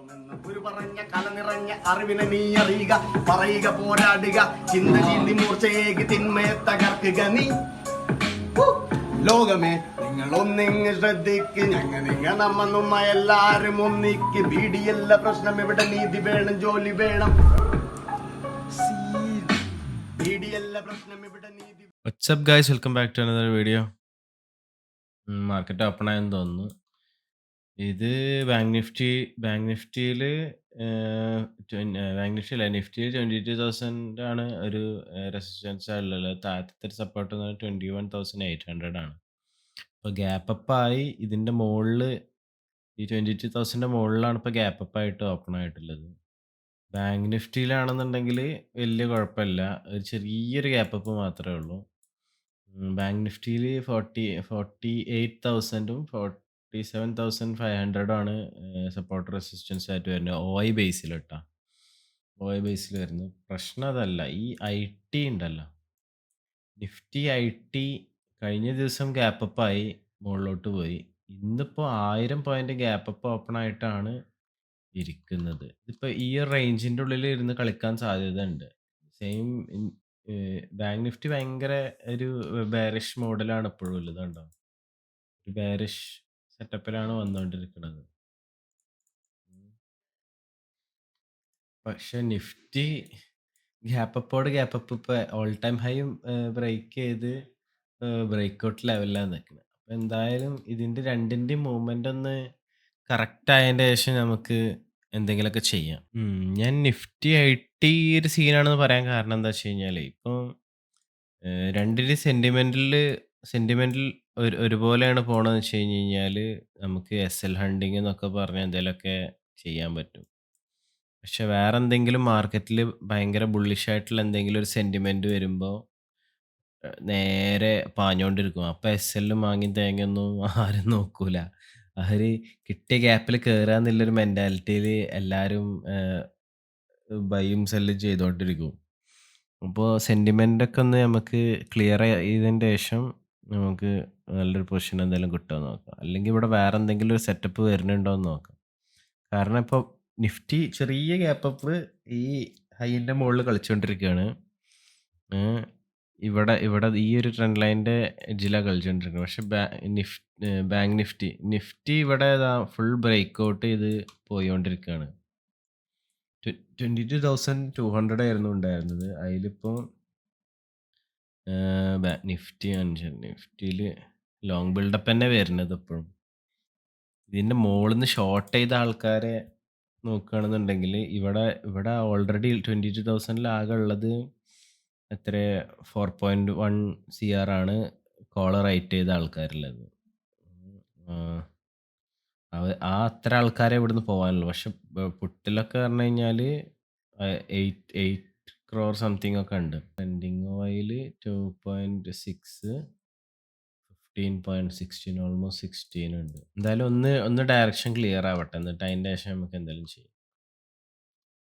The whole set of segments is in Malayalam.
ലോകമെന്ന് ഗുരു പറഞ്ഞ കല നിറഞ്ഞ അറിവിനെ നീ അറിയുക, പറയുക, പോരാടുക, ചിന്ത ചീന്തി മൂർച്ചയേകി തിന്മയെ തകർക്കുക നീ. ലോകമേ നിങ്ങളൊന്നിങ്ങ് ശ്രദ്ധിക്ക്, നിങ്ങ നമ്മ എല്ലാരും ഒന്നിക്ക്. ബീഡിയല്ല പ്രശ്നം, ഇവിടെ നീതി വേണം, ജോലി വേണം. ബീഡിയല്ല പ്രശ്നം, ഇവിടെ നീതി. What's up guys, welcome back to another video. Market open ആയെന്ന് തോന്നുന്നു. ഇത് ബാങ്ക് നിഫ്റ്റിയിൽ നിഫ്റ്റിയിൽ 22,000 ആണ് ഒരു റെസിസ്റ്റൻസ് ഉള്ളത്. താഴത്തെ സപ്പോർട്ട് 21,800 ആണ്. അപ്പോൾ ഗ്യാപ്പ് അപ്പ് ആയി ഇതിൻ്റെ മുകളിൽ ഈ 22,000 മുകളിലാണ് ഇപ്പോൾ ഗ്യാപ്പ് അപ്പ് ആയിട്ട് ഓപ്പൺ ആയിട്ടുള്ളത്. ബാങ്ക് നിഫ്റ്റിയിലാണെന്നുണ്ടെങ്കിൽ വലിയ കുഴപ്പമില്ല, ഒരു ചെറിയൊരു ഗ്യാപ്പ് അപ്പ് മാത്രമേ ഉള്ളൂ. ബാങ്ക് നിഫ്റ്റിയിൽ 48,000ഉം 47,500 ആണ് സപ്പോർട്ട് റെസിസ്റ്റൻസ് ആയിട്ട് വരുന്നത്. OI ബേസിൽ കേട്ടോ, OI ബേസിൽ വരുന്നത്. പ്രശ്നം അതല്ല, ഈ IT ഉണ്ടല്ലോ, നിഫ്റ്റി IT കഴിഞ്ഞ ദിവസം ഗ്യാപ്പ് അപ്പ് ആയി മുകളിലോട്ട് പോയി. ഇന്നിപ്പോൾ 1000 പോയിന്റ് ഗ്യാപ്പ് അപ്പ് ഓപ്പൺ ആയിട്ടാണ് ഇരിക്കുന്നത്. ഇതിപ്പോൾ ഈ റേഞ്ചിൻ്റെ ഉള്ളിൽ ഇരുന്ന് കളിക്കാൻ സാധ്യതയുണ്ട്. സെയിം ബാങ്ക് നിഫ്റ്റി ഭയങ്കര ഒരു ബെയറിഷ് മോഡലാണ് ഇപ്പോഴും ഉള്ളത് കണ്ടോ. ഒരു ബെയറിഷ് സെറ്റപ്പിലാണ് വന്നുകൊണ്ടിരിക്കുന്നത്. പക്ഷെ Nifty gap up all time ഹൈയും ബ്രേക്ക് ചെയ്ത് ബ്രേക്ക് ഔട്ട് ലെവലിലാണ് നിൽക്കുന്നത്. അപ്പോൾ എന്തായാലും ഇതിൻ്റെ രണ്ടിൻ്റെയും മൂവ്മെൻ്റ് ഒന്ന് കറക്റ്റ് ആയതിൻ്റെ ശേഷം നമുക്ക് എന്തെങ്കിലുമൊക്കെ ചെയ്യാം. ഞാൻ നിഫ്റ്റി IT ഒരു സീനാണെന്ന് പറയാൻ കാരണം എന്താ വെച്ച് കഴിഞ്ഞാൽ, ഇപ്പം രണ്ടിൻ്റെ സെൻറ്റിമെൻ്റൽ ഒരുപോലെയാണ് പോണതെന്ന് വെച്ച് കഴിഞ്ഞ് കഴിഞ്ഞാൽ നമുക്ക് SL ഹണ്ടിങ് എന്നൊക്കെ പറഞ്ഞ് എന്തെങ്കിലുമൊക്കെ ചെയ്യാൻ പറ്റും. പക്ഷെ വേറെ എന്തെങ്കിലും മാർക്കറ്റിൽ ഭയങ്കര ബുള്ളിഷ് ആയിട്ടുള്ള എന്തെങ്കിലും ഒരു സെൻറ്റിമെൻറ്റ് വരുമ്പോൾ നേരെ പാഞ്ഞുകൊണ്ടിരിക്കും. അപ്പോൾ SL വാങ്ങി തേങ്ങയൊന്നും ആരും നോക്കൂല. അവർ കിട്ടിയ ഗ്യാപ്പിൽ കയറുക എന്നുള്ളൊരു മെൻറ്റാലിറ്റിയിൽ എല്ലാവരും ബൈയും സെല്ലും ചെയ്തുകൊണ്ടിരിക്കും. അപ്പോൾ സെൻറ്റിമെൻ്റൊക്കെ ഒന്ന് നമുക്ക് ക്ലിയർ ചെയ്തതിൻ്റെ ശേഷം നമുക്ക് നല്ലൊരു പൊസിഷൻ എന്തെങ്കിലും കിട്ടുമോ എന്ന് നോക്കാം. അല്ലെങ്കിൽ ഇവിടെ വേറെ എന്തെങ്കിലും ഒരു സെറ്റപ്പ് വരുന്നുണ്ടോ എന്ന് നോക്കാം. കാരണം ഇപ്പോൾ നിഫ്റ്റി ചെറിയ ഗ്യാപ്പ് അപ്പ് ഈ ഹൈൻ്റെ മുകളിൽ കളിച്ചുകൊണ്ടിരിക്കുകയാണ്. ഇവിടെ ഈ ഒരു ട്രെൻഡ് ലൈൻ്റെ എഡ്ജിലാണ് കളിച്ചുകൊണ്ടിരിക്കുന്നത്. പക്ഷെ ബാങ്ക് നിഫ്റ്റി ഇവിടെ ഫുൾ ബ്രേക്ക് ഔട്ട് ചെയ്ത് പോയിക്കൊണ്ടിരിക്കുകയാണ്. 22,200 ആയിരുന്നു ഉണ്ടായിരുന്നത്. അതിലിപ്പോൾ നിഫ്റ്റിയിൽ ലോങ് ബിൽഡപ്പ് തന്നെ വരുന്നത്. ഇപ്പോഴും ഇതിൻ്റെ മുകളിൽ നിന്ന് ഷോർട്ട് ചെയ്ത ആൾക്കാരെ നോക്കുകയാണെന്നുണ്ടെങ്കിൽ ഇവിടെ ഓൾറെഡി 22,000 ആകെ ഉള്ളത് എത്ര 4.1 CR ആണ് കോളർ റൈറ്റ് ചെയ്ത ആൾക്കാരുള്ളത്. അത്ര ആൾക്കാരെ ഇവിടുന്ന് പോകാനുള്ളൂ. പക്ഷെ പുട്ടിലൊക്കെ പറഞ്ഞു കഴിഞ്ഞാൽ 8 crore സംതിങ് ഒക്കെ ഉണ്ട്. ട്രെൻഡിങ് ഓയിൽ 2.6, 15.16, ഓൾമോസ്റ്റ് 16 ഉണ്ട്. എന്തായാലും ഒന്ന് ഡയറക്ഷൻ ക്ലിയർ ആവട്ടെ, എന്നിട്ട് അതിൻ്റെ ശേഷം നമുക്ക് എന്തെങ്കിലും ചെയ്യാം.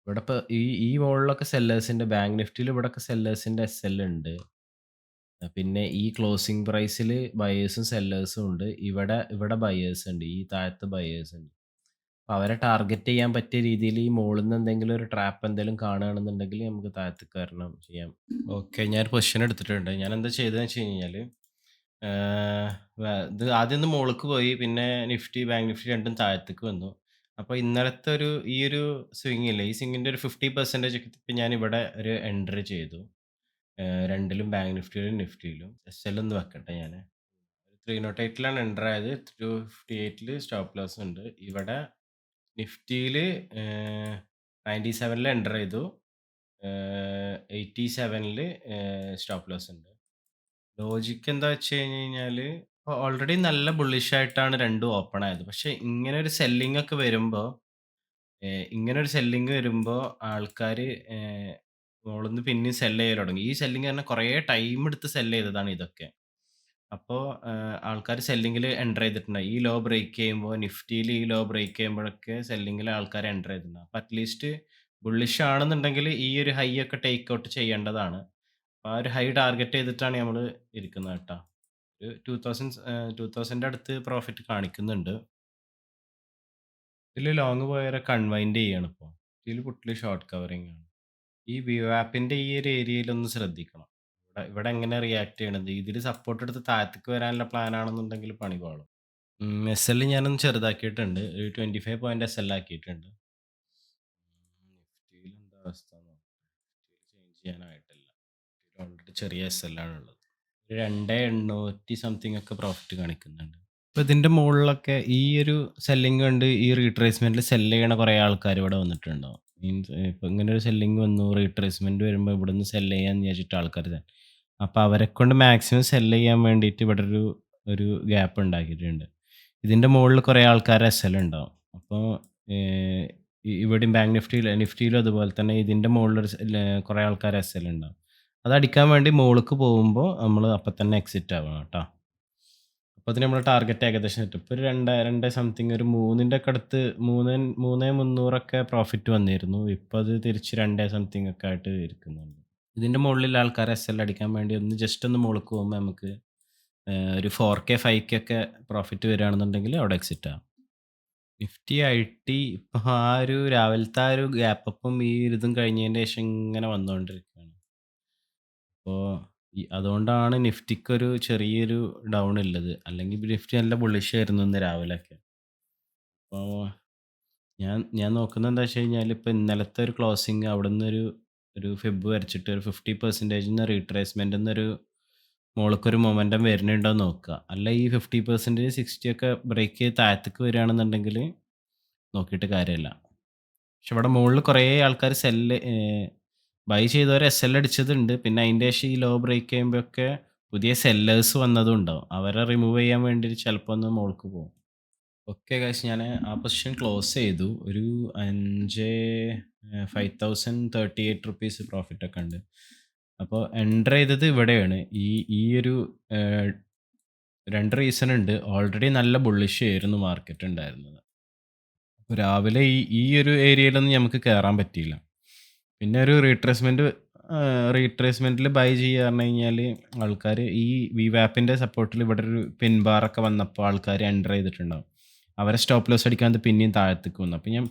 ഇവിടെ ഇപ്പോൾ ഈ മോളിലൊക്കെ സെല്ലേഴ്സിൻ്റെ, ബാങ്ക് നിഫ്റ്റിയിൽ ഇവിടെയൊക്കെ സെല്ലേഴ്സിൻ്റെ SL ഉണ്ട്. പിന്നെ ഈ ക്ലോസിംഗ് പ്രൈസിൽ ബയേഴ്സും സെല്ലേഴ്സും ഉണ്ട്. ഇവിടെ ബയേഴ്സ് ഉണ്ട്, ഈ താഴത്ത് ബയേഴ്സ് ഉണ്ട്. അപ്പോൾ അവരെ ടാർഗറ്റ് ചെയ്യാൻ പറ്റിയ രീതിയിൽ ഈ മുകളിൽ നിന്ന് എന്തെങ്കിലും ഒരു ട്രാപ്പ് എന്തെങ്കിലും കാണുകയാണെന്നുണ്ടെങ്കിൽ നമുക്ക് താഴത്തേക്ക് വരണം ചെയ്യാം. ഓക്കെ, ഞാനൊരു പൊസിഷൻ എടുത്തിട്ടുണ്ട്. ഞാൻ എന്താ ചെയ്തതെന്ന് വെച്ച് കഴിഞ്ഞാൽ, ഇത് ആദ്യം ഒന്ന് മുകളിലേക്ക് പോയി, പിന്നെ ബാങ്ക് നിഫ്റ്റി രണ്ടും താഴത്തേക്ക് വന്നു. അപ്പോൾ ഇന്നലത്തെ ഈ ഒരു സ്വിങ് ഇല്ലേ, ഈ സ്വിങ്ങിൻ്റെ ഒരു 50% ഒക്കെ ഞാനിവിടെ ഒരു എൻട്രി ചെയ്തു. രണ്ടിലും, ബാങ്ക് നിഫ്റ്റിയിലും. SL ഒന്ന് വെക്കട്ടെ ഞാൻ. 308 എൻ്റർ ആയത്. 258 സ്റ്റോപ്പ് ലോസ് ഉണ്ട്. ഇവിടെ നിഫ്റ്റിയിൽ 97 എൻ്റർ ചെയ്തു. 87 സ്റ്റോപ്പ് ലോസ് ഉണ്ട്. ലോജിക്ക് എന്താ വെച്ച് കഴിഞ്ഞ് കഴിഞ്ഞാൽ, ഓൾറെഡി നല്ല ബുള്ളിഷ് ആയിട്ടാണ് രണ്ടും ഓപ്പൺ ആയത്. പക്ഷെ ഇങ്ങനെ ഒരു സെല്ലിംഗ് ഒക്കെ വരുമ്പോൾ ആൾക്കാർ മുകളിൽ നിന്ന് പിന്നെയും സെല്ല് ചെയ്യൽ തുടങ്ങി. ഈ സെല്ലിങ് തന്നെ കുറേ ടൈം എടുത്ത് സെല്ല് ചെയ്തതാണ് ഇതൊക്കെ. അപ്പോൾ ആൾക്കാർ സെല്ലിങ്ങിൽ എൻ്റർ ചെയ്തിട്ടുണ്ട്. ഈ ലോ ബ്രേക്ക് ചെയ്യുമ്പോൾ, നിഫ്റ്റിയിൽ ഈ ലോ ബ്രേക്ക് ചെയ്യുമ്പോഴൊക്കെ സെല്ലിങ്ങിൽ ആൾക്കാർ എൻ്റർ ചെയ്തിട്ടുണ്ട്. അപ്പോൾ അറ്റ്ലീസ്റ്റ് ബുള്ളിഷ് ആണെന്നുണ്ടെങ്കിൽ ഈ ഒരു ഹൈ ഒക്കെ ടേക്ക് ഔട്ട് ചെയ്യേണ്ടതാണ്. അപ്പോൾ ആ ഒരു ഹൈ ടാർഗറ്റ് ചെയ്തിട്ടാണ് നമ്മൾ ഇരിക്കുന്നത് കേട്ടോ. ഒരു 2000 അടുത്ത് പ്രോഫിറ്റ് കാണിക്കുന്നുണ്ട്. ഇതില് ലോങ് പോയവരൊക്കെ അൺവൈൻഡ് ചെയ്യാണ് ഇപ്പൊ. ഇതില് പുട്ടില് ഷോർട്ട് കവറിങ് ആണ്. ഈ വിവാപ്പിന്റെ ഈ ഒരു ഏരിയയിലൊന്ന് ശ്രദ്ധിക്കണം. ഇവിടെ എങ്ങനെ റിയാക്ട് ചെയ്യണത്? ഇതില് സപ്പോർട്ട് എടുത്ത് താഴത്തേക്ക് വരാനുള്ള പ്ലാൻ ആണെന്നുണ്ടെങ്കിൽ പണി പാളും. എസ്എൽ ഞാനൊന്ന് ചെറുതാക്കിയിട്ടുണ്ട്. ഒരു 25 പോയിന്റ് എസ്എൽ ആക്കിയിട്ടുണ്ട്. നിഫ്റ്റിയിൽ എന്താ അവസ്ഥ നോക്കാം. ചേഞ്ച് ചെയ്യാനായിട്ടില്ല. ഓൾറെഡി ചെറിയ എസ്എൽ ആണുള്ളത്. 2,800 സംതിങ് ഒക്കെ പ്രോഫിറ്റ് കാണിക്കുന്നുണ്ട്. ഇപ്പൊ ഇതിന്റെ മുകളിലൊക്കെ ഈ ഒരു സെല്ലിംഗ് കണ്ട് ഈ റീട്രേസ്മെന്റിൽ സെല്ല് ചെയ്യണ കുറെ ആൾക്കാർ ഇവിടെ വന്നിട്ടുണ്ടാവും. മീൻസ് ഇപ്പൊ ഇങ്ങനെ ഒരു സെല്ലിംഗ് വന്നു, റീട്രേസ്മെന്റ് വരുമ്പോൾ ഇവിടുന്ന് സെല്ല് ചെയ്യാന്ന് വിചാരിച്ചിട്ട് ആൾക്കാർ അപ്പൊ അവരെ കൊണ്ട് മാക്സിമം സെല്ല് ചെയ്യാൻ വേണ്ടിയിട്ട് ഇവിടെ ഒരു ഗ്യാപ്പ് ഉണ്ടാക്കിയിട്ടുണ്ട്. ഇതിന്റെ മുകളിൽ കുറെ ആൾക്കാർ എസ്എൽ ഉണ്ടാവും. അപ്പോൾ ഇവിടെയും ബാങ്ക് നിഫ്റ്റിയിലും അതുപോലെ തന്നെ ഇതിന്റെ മുകളിൽ കുറെ ആൾക്കാർ എസ്എൽ ഉണ്ടാവും. അത് അടിക്കാൻ വേണ്ടി മുകളിലേക്ക് പോകുമ്പോൾ നമ്മൾ അപ്പം തന്നെ എക്സിറ്റ് ആവണം കേട്ടോ. അപ്പോൾ അതിന് നമ്മൾ ടാർഗറ്റ് ഏകദേശം കിട്ടും. ഇപ്പോൾ ഒരു 2 സംതിങ് ഒരു 3ന്റെ ഒക്കെ അടുത്ത് 3,300 പ്രോഫിറ്റ് വന്നിരുന്നു. ഇപ്പോൾ അത് തിരിച്ച് 2 സംതിങ് ഒക്കെ ആയിട്ട് ഇരിക്കുന്നുണ്ട്. ഇതിന്റെ മുകളിലുള്ള ആൾക്കാർ എസ്എൽ അടിക്കാൻ വേണ്ടി ഒന്ന് ജസ്റ്റ് ഒന്ന് മുകളിലേക്ക് പോകുമ്പോൾ നമുക്ക് ഒരു 4K 5K ഒക്കെ പ്രോഫിറ്റ് വരികയാണെന്നുണ്ടെങ്കിൽ അവിടെ എക്സിറ്റ് ആവും. നിഫ്റ്റി ഐടി ഇപ്പൊ ആ ഒരു രാവിലത്തെ ആ ഒരു ഗ്യാപ്പ് അപ്പും ഈ ഇതും കഴിഞ്ഞതിന്റെ ശേഷം ഇങ്ങനെ വന്നുകൊണ്ടിരിക്കുകയാണ്. അപ്പോൾ അതുകൊണ്ടാണ് നിഫ്റ്റിക്കൊരു ചെറിയൊരു ഡൗൺ ഉള്ളത്. അല്ലെങ്കിൽ നിഫ്റ്റി നല്ല ബുള്ളിഷ് ആയിരുന്നു ഇന്ന് രാവിലെയൊക്കെ. അപ്പോൾ ഞാൻ നോക്കുന്നത് എന്താ വെച്ച് കഴിഞ്ഞാൽ ഇപ്പൊ ഇന്നലത്തെ ഒരു ക്ലോസിങ് അവിടെ നിന്ന് ഒരു ഫിബ് വരച്ചിട്ട് ഒരു 50% റീട്രേസ്മെന്റ് ഒരു മോൾക്കൊരു മൊമെന്റം വരുന്നുണ്ടോ എന്ന് നോക്കുക. അല്ല ഈ 50% 60 ഒക്കെ ബ്രേക്ക് ചെയ്ത് താഴത്തേക്ക് വരികയാണെന്നുണ്ടെങ്കിൽ നോക്കിയിട്ട് കാര്യമില്ല. പക്ഷെ ഇവിടെ മുകളിൽ കുറേ ആൾക്കാർ ബൈ ചെയ്തവർ എസ്എൽ അടിച്ചതുണ്ട്. പിന്നെ അതിൻ്റെ ശേഷം ഈ ലോ ബ്രേക്ക് ചെയ്യുമ്പോഴൊക്കെ പുതിയ സെല്ലേഴ്സ് വന്നതും ഉണ്ടാവും. അവരെ റിമൂവ് ചെയ്യാൻ വേണ്ടി ചിലപ്പോൾ ഒന്ന് മുകൾക്ക് പോകും. ഓക്കെ ഗൈസ്, ഞാൻ ആ പൊസിഷൻ ക്ലോസ് ചെയ്തു. ഒരു 5,038 റുപ്പീസ് പ്രോഫിറ്റ് ഒക്കെ ഉണ്ട്. അപ്പോൾ എൻ്റർ ചെയ്തത് ഇവിടെയാണ്. ഈ ഒരു 2 റീസൺ ഉണ്ട്. ഓൾറെഡി നല്ല ബുള്ളിഷ് ആയിരുന്നു മാർക്കറ്റ് ഉണ്ടായിരുന്നത്. അപ്പോൾ രാവിലെ ഈ ഒരു ഏരിയയിലൊന്നും നമുക്ക് കയറാൻ പറ്റിയില്ല. പിന്നെ ഒരു റീട്രേസ്മെന്റിൽ ബൈ ചെയ്യുക പറഞ്ഞു കഴിഞ്ഞാൽ ആൾക്കാർ ഈ വിവാപ്പിന്റെ സപ്പോർട്ടിൽ ഇവിടെ ഒരു പിൻ ബാർ ഒക്കെ വന്നപ്പോൾ ആൾക്കാർ എൻ്റർ ചെയ്തിട്ടുണ്ടാവും. അവരെ സ്റ്റോപ്പ് ലോസ് അടിക്കാൻ പിന്നെയും താഴത്തേക്ക് വന്നു. അപ്പം ഞാൻ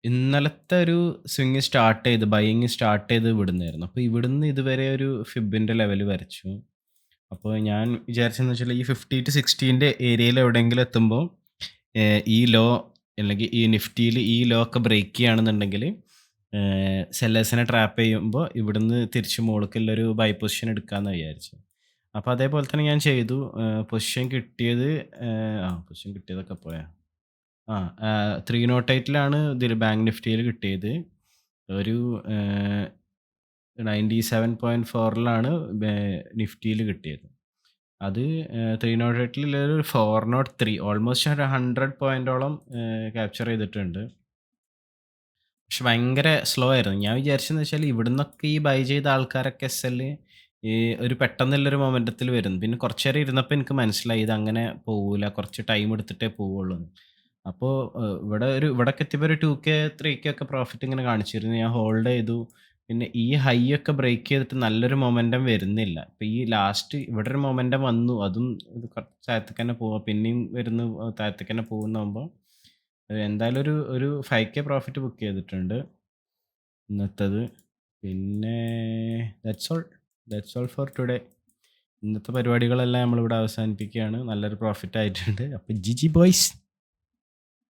ഇന്നലത്തെ ഒരു സ്വിങ് ബൈയിങ് സ്റ്റാർട്ട് ചെയ്ത് ഇവിടുന്നായിരുന്നു. അപ്പോൾ ഇവിടുന്ന് ഇതുവരെ ഒരു ഫിബിന്റെ ലെവൽ വരച്ചു. അപ്പോൾ ഞാൻ വിചാരിച്ചെന്ന് വെച്ചാൽ ഈ 50 to 60ന്റെ ഏരിയയിൽ എവിടെയെങ്കിലും എത്തുമ്പോൾ ഈ ലോ അല്ലെങ്കിൽ ഈ നിഫ്റ്റിയിൽ ഈ ലോ ഒക്കെ ബ്രേക്ക് ചെയ്യുകയാണെന്നുണ്ടെങ്കിൽ സെല്ലേഴ്സിനെ ട്രാപ്പ് ചെയ്യുമ്പോൾ ഇവിടുന്ന് തിരിച്ച് മുകളിലേക്കുള്ളൊരു ബൈ പൊസിഷൻ എടുക്കാമെന്ന് വിചാരിച്ചു. അപ്പോൾ അതേപോലെ തന്നെ ഞാൻ ചെയ്തു. പൊസിഷൻ കിട്ടിയതൊക്കെ പോയാ 308ലാണ് ഇതിൽ ബാങ്ക് നിഫ്റ്റിയിൽ കിട്ടിയത്. ഒരു 97.4ലാണ് നിഫ്റ്റിയിൽ കിട്ടിയത്. അത് 308ൽ ഒരു 403 ഓൾമോസ്റ്റ് ഒരു 100 പോയിന്റോളം ക്യാപ്ചർ ചെയ്തിട്ടുണ്ട്. പക്ഷെ ഭയങ്കര സ്ലോ ആയിരുന്നു. ഞാൻ വിചാരിച്ചെന്ന് വെച്ചാൽ ഇവിടുന്നൊക്കെ ഈ ബൈ ചെയ്ത ആൾക്കാരൊക്കെ ഈ ഒരു പെട്ടെന്നുള്ളൊരു മൊമെന്റത്തിൽ വരുന്നു. പിന്നെ കുറച്ച് നേരം ഇരുന്നപ്പോൾ എനിക്ക് മനസ്സിലായി ഇത് അങ്ങനെ പോവില്ല, കുറച്ച് ടൈം എടുത്തിട്ടേ പോവുള്ളൂ. അപ്പോൾ ഇവിടൊക്കെ എത്തിയപ്പോൾ ഒരു 2K 3K ഒക്കെ പ്രോഫിറ്റ് ഇങ്ങനെ കാണിച്ചിരുന്നു. ഞാൻ ഹോൾഡ് ചെയ്തു. പിന്നെ ഈ ഹൈ ഒക്കെ ബ്രേക്ക് ചെയ്തിട്ട് നല്ലൊരു മൊമെന്റം വരുന്നില്ല. ഇപ്പൊ ഈ ലാസ്റ്റ് ഇവിടെ ഒരു മൊമെന്റം വന്നു, അതും കുറച്ച് താഴത്തേക്ക് തന്നെ പോവാ, പിന്നെയും വരുന്നു താഴത്തേക്ക് തന്നെ പോകുന്നാകുമ്പോൾ എന്തായാലും ഒരു 5K പ്രോഫിറ്റ് ബുക്ക് ചെയ്തിട്ടുണ്ട് ഇന്നത്തത്. പിന്നെ ദാറ്റ്സ് ഓൾ ഫോർ ടുഡേ. ഇന്നത്തെ പരിപാടികളെല്ലാം നമ്മളിവിടെ അവസാനിപ്പിക്കുകയാണ്. നല്ലൊരു പ്രോഫിറ്റ് ആയിട്ടുണ്ട്. അപ്പോൾ ജി ബോയ്സ്.